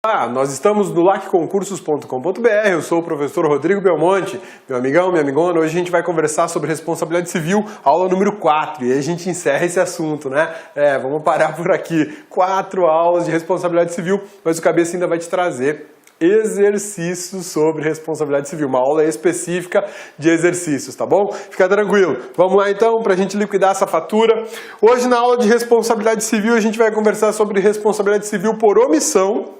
Olá, nós estamos no lacconcursos.com.br, eu sou o professor Rodrigo Belmonte, meu amigão, minha amigona. Hoje a gente vai conversar sobre responsabilidade civil, aula número 4, e aí a gente encerra esse assunto, né? Vamos parar por aqui, 4 aulas de responsabilidade civil, mas o Cabeça ainda vai te trazer exercícios sobre responsabilidade civil, uma aula específica de exercícios, tá bom? Fica tranquilo. Vamos lá então para a gente liquidar essa fatura. Hoje na aula de responsabilidade civil a gente vai conversar sobre responsabilidade civil por omissão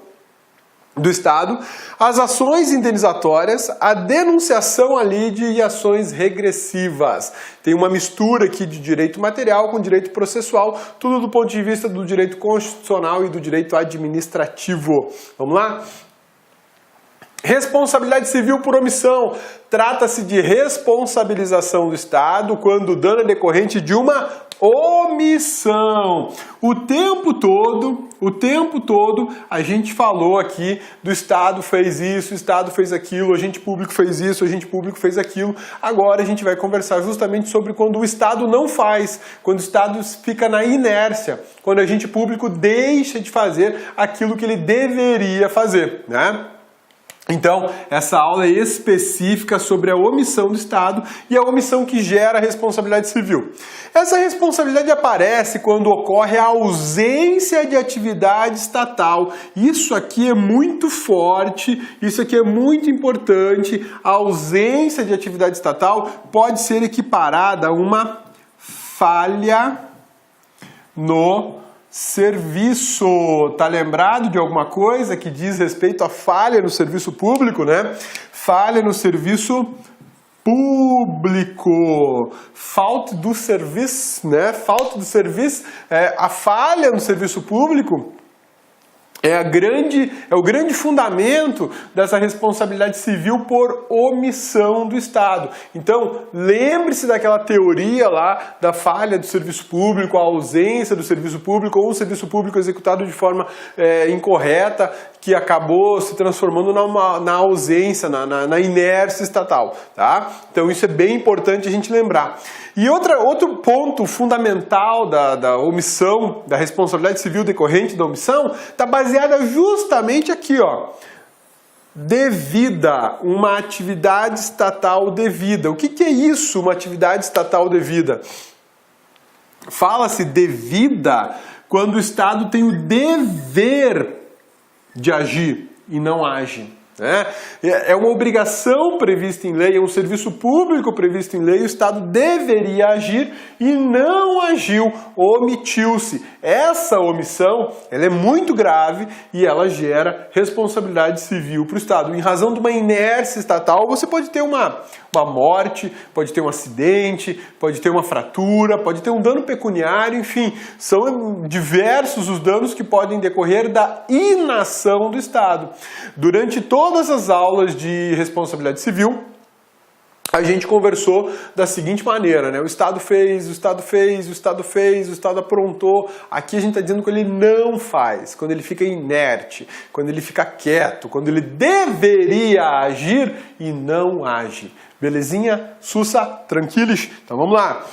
do Estado, as ações indenizatórias, a denunciação à lide e ações regressivas. Tem uma mistura aqui de direito material com direito processual, tudo do ponto de vista do direito constitucional e do direito administrativo. Vamos lá? Responsabilidade civil por omissão. Trata-se de responsabilização do Estado quando o dano é decorrente de uma omissão. O tempo todo a gente falou aqui do Estado fez isso, o Estado fez aquilo, o agente público fez isso, o agente público fez aquilo. Agora a gente vai conversar justamente sobre quando o Estado não faz, quando o Estado fica na inércia, quando o agente público deixa de fazer aquilo que ele deveria fazer, né? Então, essa aula é específica sobre a omissão do Estado e a omissão que gera a responsabilidade civil. Essa responsabilidade aparece quando ocorre a ausência de atividade estatal. Isso aqui é muito forte, isso aqui é muito importante. A ausência de atividade estatal pode ser equiparada a uma falha no serviço. Tá lembrado de alguma coisa que diz respeito à falha no serviço público, né? Falha no serviço público. Falta do serviço, né? Falta do serviço, a falha no serviço público é o grande fundamento dessa responsabilidade civil por omissão do Estado. Então, lembre-se daquela teoria lá da falha do serviço público, a ausência do serviço público ou o serviço público executado de forma incorreta, que acabou se transformando na ausência, na inércia estatal, tá? Então isso é bem importante a gente lembrar. E outro ponto fundamental da omissão, da responsabilidade civil decorrente da omissão, está baseada justamente aqui, ó. Devida, uma atividade estatal devida. O que é isso, uma atividade estatal devida? Fala-se devida quando o Estado tem o dever de agir e não age. É uma obrigação prevista em lei, é um serviço público previsto em lei, o Estado deveria agir e não agiu, omitiu-se. Essa omissão ela é muito grave e ela gera responsabilidade civil para o Estado. Em razão de uma inércia estatal, você pode ter uma morte, pode ter um acidente, pode ter uma fratura, pode ter um dano pecuniário, enfim, são diversos os danos que podem decorrer da inação do Estado. Durante todas as aulas de responsabilidade civil, a gente conversou da seguinte maneira, né? O Estado fez, o Estado fez, o Estado fez, o Estado aprontou. Aqui a gente está dizendo que ele não faz, quando ele fica inerte, quando ele fica quieto, quando ele deveria agir e não age. Belezinha? Sussa? Tranquilos? Então vamos lá.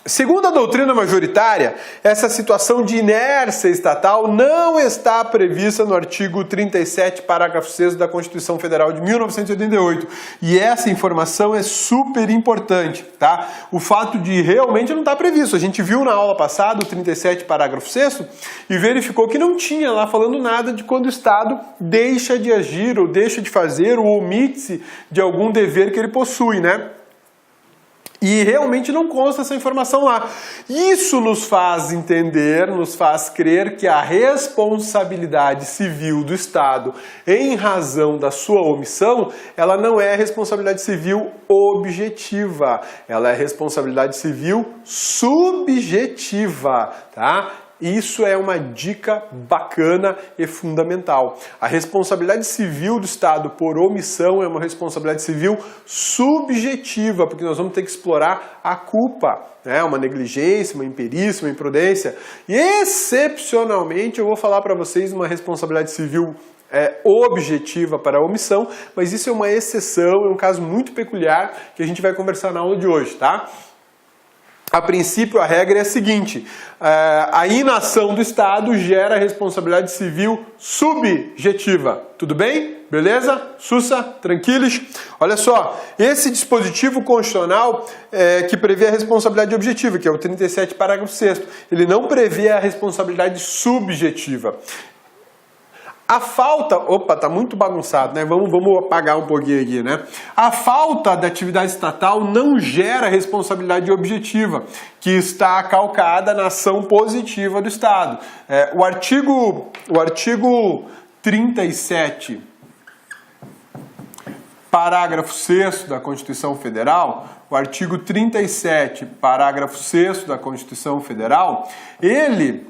Segundo a doutrina majoritária, essa situação de inércia estatal não está prevista no artigo 37, parágrafo 6º da Constituição Federal de 1988. E essa informação é super importante, tá? O fato de realmente não estar previsto. A gente viu na aula passada o 37, parágrafo 6º, e verificou que não tinha lá falando nada de quando o Estado deixa de agir, ou deixa de fazer, ou omite-se de algum dever que ele possui, né? E realmente não consta essa informação lá. Isso nos faz entender, nos faz crer que a responsabilidade civil do Estado, em razão da sua omissão, ela não é responsabilidade civil objetiva, ela é responsabilidade civil subjetiva, tá? Isso é uma dica bacana e fundamental. A responsabilidade civil do Estado por omissão é uma responsabilidade civil subjetiva, porque nós vamos ter que explorar a culpa, né? Uma negligência, uma imperícia, uma imprudência. E excepcionalmente eu vou falar para vocês uma responsabilidade civil objetiva para a omissão, mas isso é uma exceção, é um caso muito peculiar que a gente vai conversar na aula de hoje, tá? a princípio, a regra é a seguinte: a inação do Estado gera responsabilidade civil subjetiva. Tudo bem? Beleza? Sussa? Tranquilos? Olha só, esse dispositivo constitucional que prevê a responsabilidade objetiva, que é o 37, parágrafo 6º, ele não prevê a responsabilidade subjetiva. A falta... Opa, tá muito bagunçado, né? Vamos apagar um pouquinho aqui, né? A falta de atividade estatal não gera responsabilidade objetiva, que está calcada na ação positiva do Estado. O artigo 37, parágrafo 6º da Constituição Federal, o artigo 37, parágrafo 6º da Constituição Federal, ele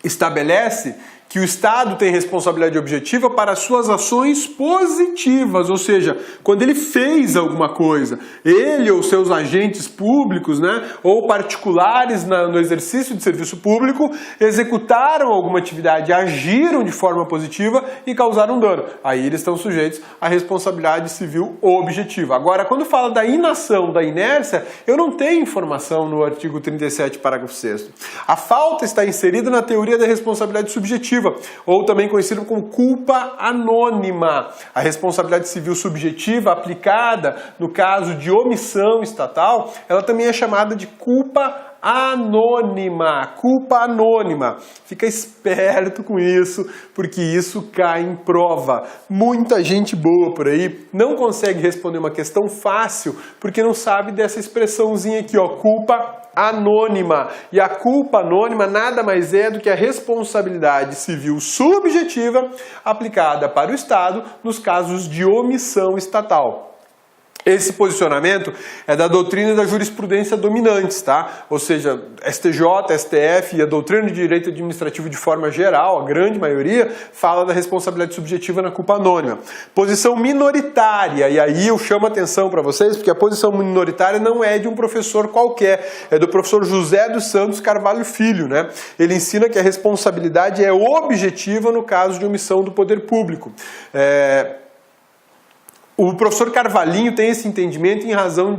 estabelece que o Estado tem responsabilidade objetiva para suas ações positivas, ou seja, quando ele fez alguma coisa, ele ou seus agentes públicos, né, ou particulares no exercício de serviço público, executaram alguma atividade, agiram de forma positiva e causaram dano. Aí eles estão sujeitos à responsabilidade civil objetiva. Agora, quando fala da inação, da inércia, eu não tenho informação no artigo 37, parágrafo 6º. A falta está inserida na teoria da responsabilidade subjetiva, ou também conhecido como culpa anônima. A responsabilidade civil subjetiva aplicada no caso de omissão estatal, ela também é chamada de culpa anônima. Culpa anônima. Fica esperto com isso, porque isso cai em prova. Muita gente boa por aí não consegue responder uma questão fácil porque não sabe dessa expressãozinha aqui, ó, culpa anônima. E a culpa anônima nada mais é do que a responsabilidade civil subjetiva aplicada para o Estado nos casos de omissão estatal. Esse posicionamento é da doutrina e da jurisprudência dominantes, tá? Ou seja, STJ, STF e a doutrina de direito administrativo de forma geral, a grande maioria, fala da responsabilidade subjetiva na culpa anônima. Posição minoritária, e aí eu chamo a atenção para vocês, porque a posição minoritária não é de um professor qualquer, é do professor José dos Santos Carvalho Filho, né? Ele ensina que a responsabilidade é objetiva no caso de omissão do poder público. O professor Carvalhinho tem esse entendimento em razão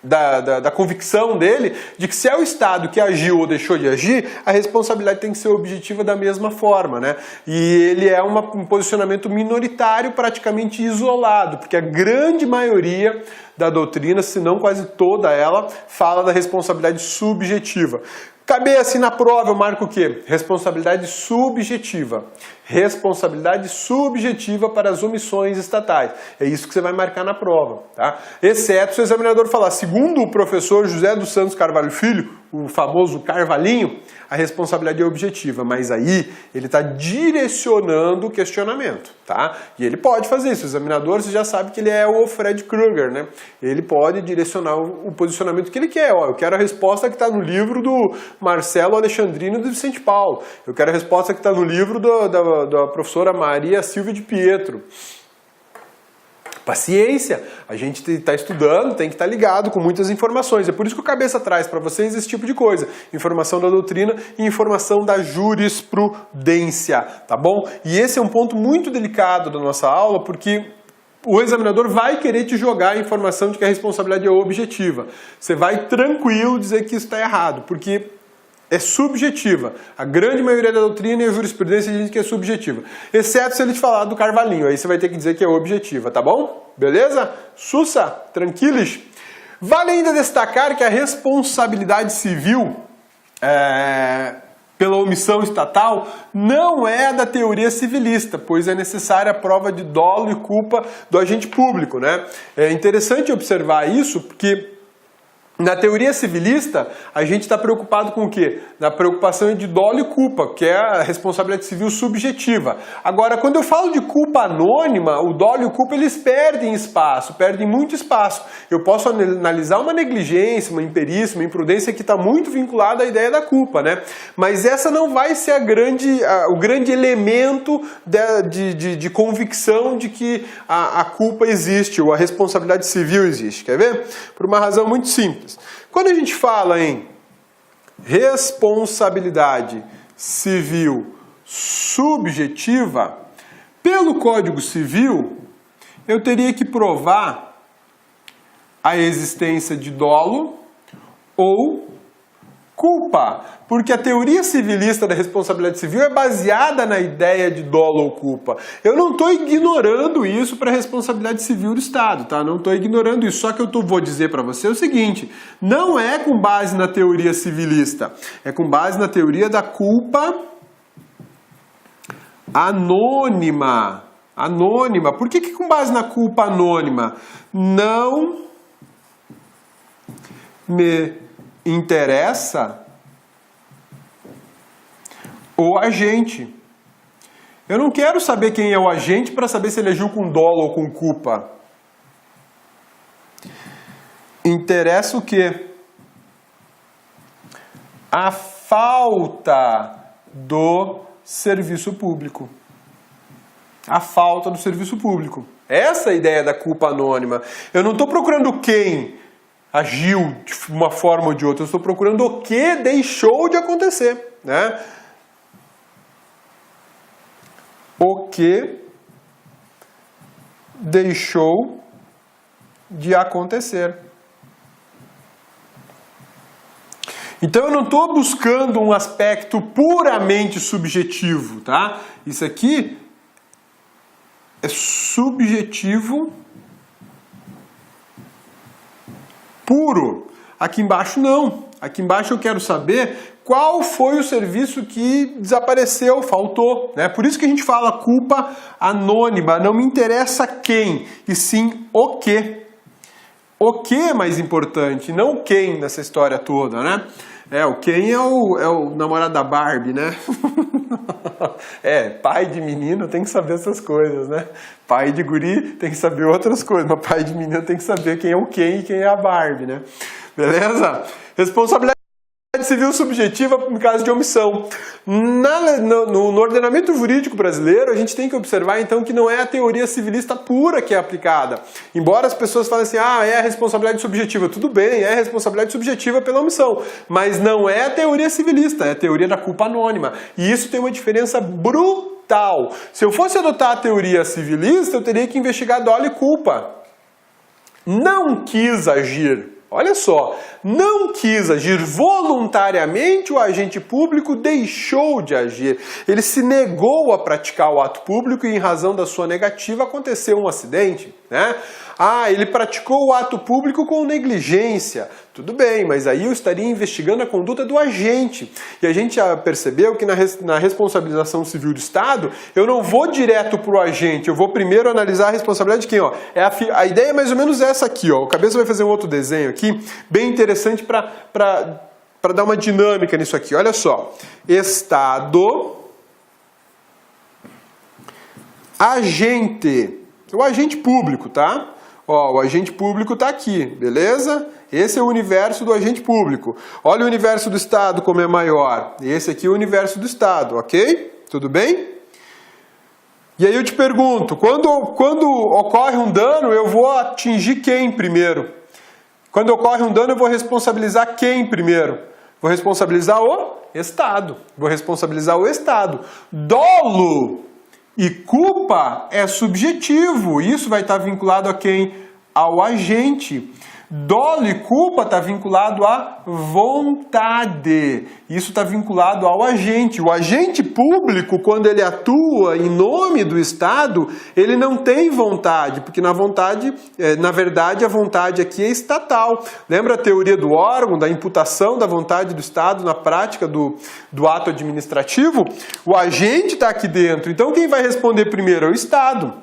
da convicção dele de que se é o Estado que agiu ou deixou de agir, a responsabilidade tem que ser objetiva da mesma forma, né? E ele é um posicionamento minoritário, praticamente isolado, porque a grande maioria da doutrina, se não quase toda ela, fala da responsabilidade subjetiva. Caber assim na prova, eu marco o quê? Responsabilidade subjetiva. Responsabilidade subjetiva para as omissões estatais. É isso que você vai marcar na prova, tá? Exceto se o examinador falar, segundo o professor José dos Santos Carvalho Filho, o famoso Carvalhinho, a responsabilidade é objetiva, mas aí ele está direcionando o questionamento, tá? E ele pode fazer isso, o examinador, você já sabe que ele é o Fred Krueger, né? Ele pode direcionar o posicionamento que ele quer. Ó, eu quero a resposta que está no livro do Marcelo Alexandrino e do Vicente Paulo. Eu quero a resposta que está no livro da professora Maria Silvia de Pietro. Paciência, a gente está estudando, tem que estar ligado com muitas informações. É por isso que o Cabeça traz para vocês esse tipo de coisa. Informação da doutrina e informação da jurisprudência, tá bom? E esse é um ponto muito delicado da nossa aula, porque o examinador vai querer te jogar a informação de que a responsabilidade é objetiva. Você vai tranquilo dizer que isso está errado, porque é subjetiva. A grande maioria da doutrina e a jurisprudência diz que é subjetiva. Exceto se ele te falar do Carvalhinho. Aí você vai ter que dizer que é objetiva, tá bom? Beleza? Sussa? Tranquilos? Vale ainda destacar que a responsabilidade civil pela omissão estatal não é da teoria civilista, pois é necessária a prova de dolo e culpa do agente público, né? É interessante observar isso, porque na teoria civilista, a gente está preocupado com o quê? Na preocupação de dolo e culpa, que é a responsabilidade civil subjetiva. Agora, quando eu falo de culpa anônima, o dolo e o culpa, eles perdem espaço, perdem muito espaço. Eu posso analisar uma negligência, uma imperícia, uma imprudência que está muito vinculada à ideia da culpa, né? Mas essa não vai ser o grande elemento de convicção de que a culpa existe, ou a responsabilidade civil existe. Quer ver? Por uma razão muito simples. Quando a gente fala em responsabilidade civil subjetiva, pelo Código Civil, eu teria que provar a existência de dolo ou culpa, porque a teoria civilista da responsabilidade civil é baseada na ideia de dolo ou culpa. Eu não estou ignorando isso para a responsabilidade civil do Estado, tá? Não estou ignorando isso, só que eu vou dizer para você o seguinte, não é com base na teoria civilista, é com base na teoria da culpa anônima. Anônima. Por que com base na culpa anônima? Não me interessa o agente. Eu não quero saber quem é o agente para saber se ele agiu com dolo ou com culpa. Interessa o quê? A falta do serviço público. A falta do serviço público. Essa é a ideia da culpa anônima. Eu não estou procurando quem agiu de uma forma ou de outra, eu estou procurando o que deixou de acontecer, né? O que deixou de acontecer. Então eu não estou buscando um aspecto puramente subjetivo, tá? Isso aqui é subjetivo puro. Aqui embaixo não. Aqui embaixo eu quero saber qual foi o serviço que desapareceu, faltou, né? Por isso que a gente fala culpa anônima. Não me interessa quem, e sim o que. O que é mais importante, não o quem nessa história toda, né? O quem é o namorado da Barbie, né? Pai de menino tem que saber essas coisas, né? Pai de guri tem que saber outras coisas, mas pai de menino tem que saber quem é o quem e quem é a Barbie, né? Beleza? Responsabilidade civil subjetiva em caso de omissão. No ordenamento jurídico brasileiro, a gente tem que observar, então, que não é a teoria civilista pura que é aplicada. Embora as pessoas falem assim, é a responsabilidade subjetiva. Tudo bem, é a responsabilidade subjetiva pela omissão. Mas não é a teoria civilista, é a teoria da culpa anônima. E isso tem uma diferença brutal. Se eu fosse adotar a teoria civilista, eu teria que investigar dolo e culpa. Não quis agir. Olha só, não quis agir voluntariamente, o agente público deixou de agir. Ele se negou a praticar o ato público e em razão da sua negativa aconteceu um acidente, né? Ele praticou o ato público com negligência. Tudo bem, mas aí eu estaria investigando a conduta do agente. E a gente já percebeu que na responsabilização civil do Estado, eu não vou direto para o agente, eu vou primeiro analisar a responsabilidade de quem? A ideia é mais ou menos essa aqui. O Cabeça vai fazer um outro desenho aqui, bem interessante para dar uma dinâmica nisso aqui. Olha só, Estado, agente, o agente público, tá? O agente público está aqui, beleza? Esse é o universo do agente público. Olha o universo do Estado como é maior. Esse aqui é o universo do Estado, ok? Tudo bem? E aí eu te pergunto, quando ocorre um dano, eu vou atingir quem primeiro? Quando ocorre um dano, eu vou responsabilizar quem primeiro? Vou responsabilizar o Estado. Vou responsabilizar o Estado. Dolo e culpa é subjetivo. Isso vai estar vinculado a quem? Ao agente. Dolo e culpa está vinculado à vontade. Isso está vinculado ao agente. O agente público, quando ele atua em nome do Estado, ele não tem vontade, porque na verdade, a vontade aqui é estatal. Lembra a teoria do órgão, da imputação da vontade do Estado na prática do ato administrativo? O agente está aqui dentro. Então, quem vai responder primeiro é o Estado.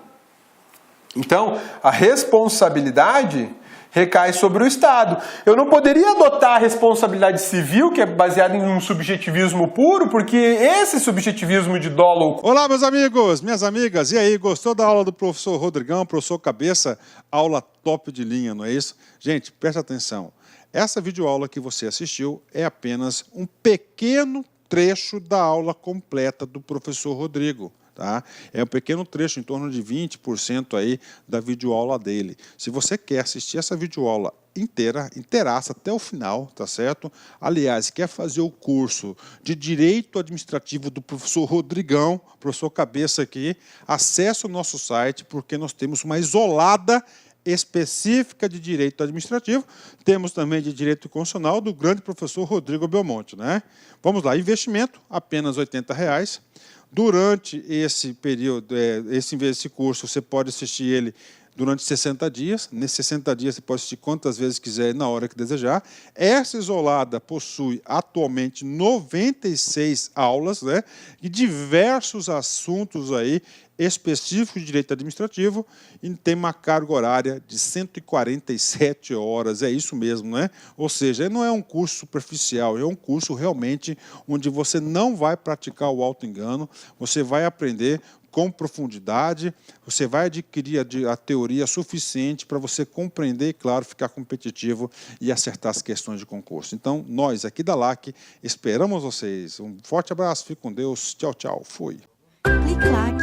Então, a responsabilidade recai sobre o Estado. Eu não poderia adotar a responsabilidade civil, que é baseada em um subjetivismo puro, porque esse subjetivismo de dolo... Olá, meus amigos, minhas amigas. E aí, gostou da aula do professor Rodrigão, professor Cabeça? Aula top de linha, não é isso? Gente, presta atenção. Essa videoaula que você assistiu é apenas um pequeno trecho da aula completa do professor Rodrigo. Tá? É um pequeno trecho, em torno de 20% aí da videoaula dele. Se você quer assistir essa videoaula inteiraça até o final, tá certo? Aliás, quer fazer o curso de Direito Administrativo do professor Rodrigão, professor Cabeça aqui, acesse o nosso site, porque nós temos uma isolada específica de direito administrativo, temos também de direito constitucional do grande professor Rodrigo Belmonte, né? Vamos lá, investimento, apenas R$ 80. Durante esse período, esse curso, você pode assistir ele durante 60 dias. Nesses 60 dias você pode assistir quantas vezes quiser na hora que desejar. Essa isolada possui atualmente 96 aulas, né, e diversos assuntos aí específicos de direito administrativo, e tem uma carga horária de 147 horas, é isso mesmo, né? Ou seja, não é um curso superficial, é um curso realmente onde você não vai praticar o auto-engano, você vai aprender com profundidade, você vai adquirir a teoria suficiente para você compreender e, claro, ficar competitivo e acertar as questões de concurso. Então, nós aqui da LAC esperamos vocês. Um forte abraço, fique com Deus, tchau, tchau, fui. Clic-clac.